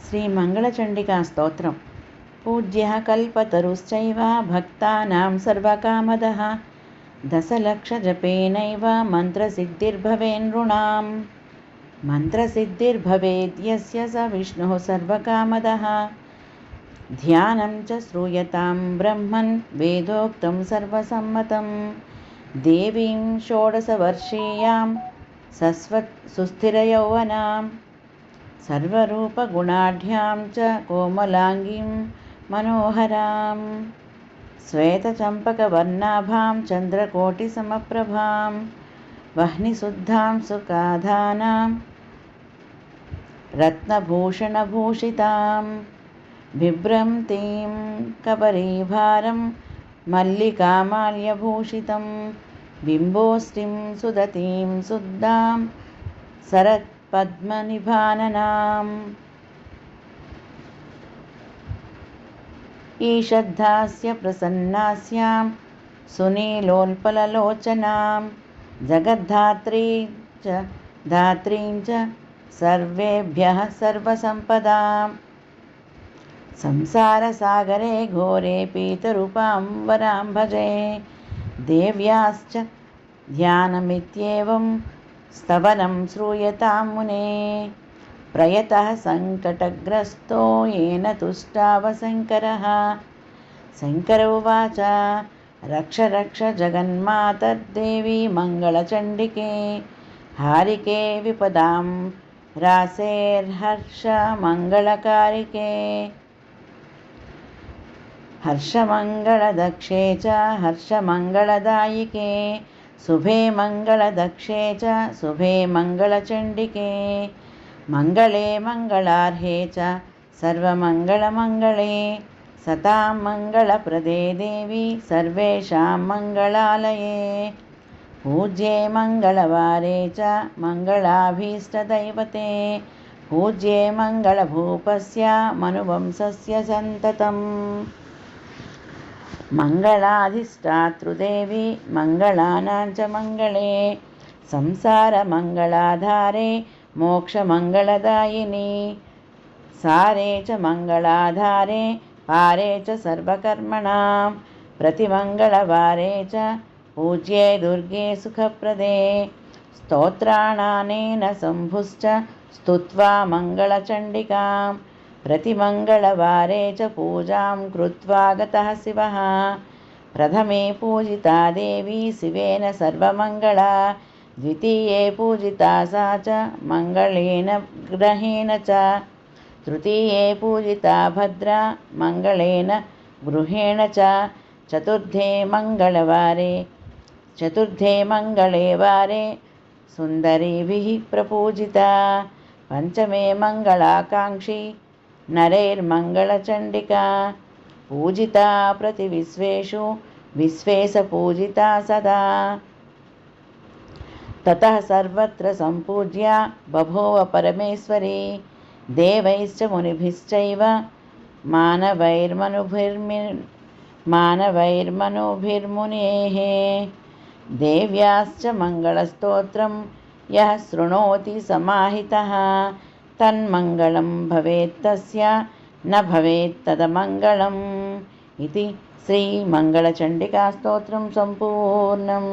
श्रीमङ्गलचण्डिका स्तोत्रम्। पूज्यः कल्पतरुश्चैव भक्तानां सर्वकामदः दशलक्षजपेनैव मन्त्रसिद्धिर्भवेन्नृणां। मन्त्रसिद्धिर्भवेद्यस्य स विष्णुः सर्वकामदः। ध्यानं च श्रूयतां ब्रह्मन् वेदोक्तं सर्वसम्मतं। देवीं षोडशवर्षीयां सुस्थिरयौवनां सर्वरूपगुणाढ्यां च कोमलाङ्गीं मनोहरां। श्वेतचम्पकवर्णाभां चन्द्रकोटिसमप्रभां वह्निशुद्धां सुखाधानां रत्नभूषणभूषितां बिभ्रतीं कबरीभारं मल्लिकामाल्यभूषितं बिम्बोष्टिं सुदतीं शुद्धां शरत्पद्मनिभाननाम्। ईषद्धास्य प्रसन्नास्यां सुनीलोत्पललोचनां जगद्धात्रीं च सर्वेभ्यः सर्वसम्पदां। संसारसागरे घोरे पीतरूपां वरां भजे। देव्याश्च ध्यानमित्येवं स्तवनं श्रूयतां मुने। प्रयतः सङ्कटग्रस्तो येन तुष्टावशङ्करः। शङ्कर उवाच रक्ष रक्ष जगन्मातर्देवी मङ्गलचण्डिके। हारिके विपदां रासेर्हर्षमङ्गलकारिके। हर्षमङ्गलदक्षे च हर्षमङ्गलदायिके। शुभे मङ्गलदक्षे च शुभे मङ्गलचण्डिके। मङ्गले मङ्गलार्हे च सर्वमङ्गलमङ्गले। सतां मङ्गलप्रदे देवी सर्वेषां मङ्गलालये। पूज्ये मङ्गलवारे च मङ्गलाभीष्टदैवते। पूज्ये मङ्गलभूपस्य मनुवंशस्य सन्ततम्। मङ्गलाधिष्ठातृदेवी मङ्गलानां च मङ्गले। संसारमङ्गलाधारे मोक्षमङ्गलदायिनी। सारे च मङ्गलाधारे पारे च सर्वकर्मणां। प्रतिमङ्गलवारे च पूज्ये दुर्गे सुखप्रदे। स्तोत्राणानेन शम्भुश्च स्तुत्वा मङ्गलचण्डिकां। प्रतिमङ्गलवारे च पूजां कृत्वा गतः शिवः। प्रथमे पूजिता देवी शिवेन सर्वमङ्गला। द्वितीये पूजिता सा च मङ्गलेन ग्रहेण च। तृतीये पूजिता भद्रा मङ्गलेन गृहेण च। चतुर्थे मङ्गले वारे सुन्दरीभिः प्रपूजिता। पञ्चमे मङ्गलाकाङ्क्षी नरैर्मङ्गलचण्डिका। पूजिता प्रतिविश्वेषु विश्वेश पूजिता सदा। ततः सर्वत्र सम्पूज्या बभूव परमेश्वरी। देवैश्च मुनिभिश्चैव मानवैर्मनुभिर्मुनेः। देव्याश्च मङ्गलस्तोत्रं यः शृणोति समाहितः। तन्मङ्गलं भवेत्तस्य न भवेत् तदमङ्गलम्। इति श्रीमङ्गलचण्डिकास्तोत्रं सम्पूर्णम्।